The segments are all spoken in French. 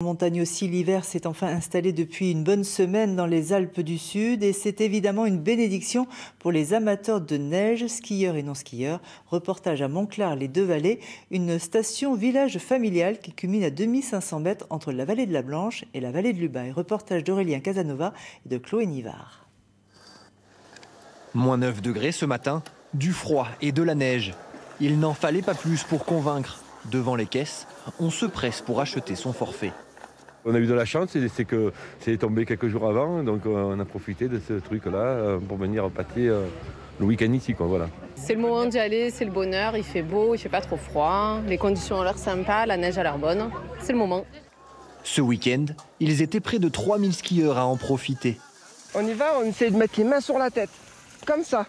En montagne aussi, l'hiver s'est enfin installé depuis une bonne semaine dans les Alpes du Sud et c'est évidemment une bénédiction pour les amateurs de neige, skieurs et non-skieurs. Reportage à Montclar-les-Deux-Vallées, une station village familial qui culmine à 2500 mètres entre la vallée de la Blanche et la vallée de l'Ubaye. Reportage d'Aurélien Casanova et de Chloé Nivard. Moins 9 degrés ce matin, du froid et de la neige. Il n'en fallait pas plus pour convaincre. Devant les caisses, on se presse pour acheter son forfait. On a eu de la chance, c'est que c'est tombé quelques jours avant, donc on a profité de ce truc-là pour venir pâter le week-end ici, quoi, voilà. C'est le moment d'y aller, c'est le bonheur, il fait beau, il fait pas trop froid, les conditions ont l'air sympas, la neige a l'air bonne, c'est le moment. Ce week-end, ils étaient près de 3000 skieurs à en profiter. On y va, on essaie de mettre les mains sur la tête, comme ça.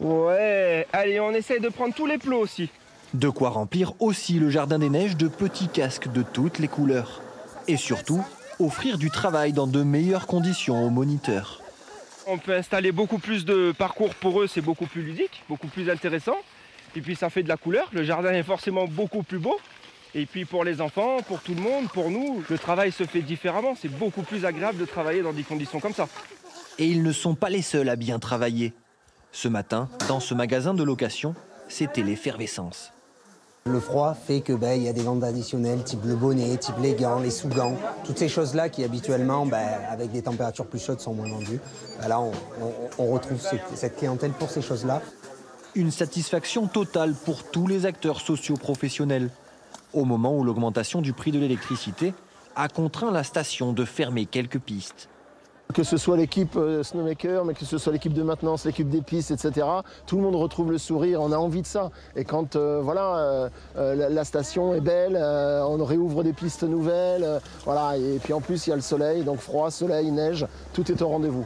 Ouais, allez, on essaie de prendre tous les plots aussi. De quoi remplir aussi le jardin des neiges de petits casques de toutes les couleurs. Et surtout, offrir du travail dans de meilleures conditions aux moniteurs. On peut installer beaucoup plus de parcours pour eux, c'est beaucoup plus ludique, beaucoup plus intéressant. Et puis ça fait de la couleur, le jardin est forcément beaucoup plus beau. Et puis pour les enfants, pour tout le monde, pour nous, le travail se fait différemment. C'est beaucoup plus agréable de travailler dans des conditions comme ça. Et ils ne sont pas les seuls à bien travailler. Ce matin, dans ce magasin de location, c'était l'effervescence. Le froid fait que y a des ventes additionnelles, type le bonnet, type les gants, les sous-gants. Toutes ces choses-là qui habituellement, avec des températures plus chaudes, sont moins vendues. Là, on retrouve cette clientèle pour ces choses-là. Une satisfaction totale pour tous les acteurs socio-professionnels. Au moment où l'augmentation du prix de l'électricité a contraint la station de fermer quelques pistes. Que ce soit l'équipe snowmaker, mais que ce soit l'équipe de maintenance, l'équipe des pistes, etc. Tout le monde retrouve le sourire, on a envie de ça. Et quand la station est belle, on réouvre des pistes nouvelles. Voilà. Et puis en plus, il y a le soleil, donc froid, soleil, neige, tout est au rendez-vous.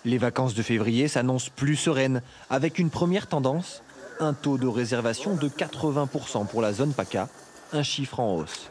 Les vacances de février s'annoncent plus sereines, avec une première tendance, un taux de réservation de 80% pour la zone PACA, un chiffre en hausse.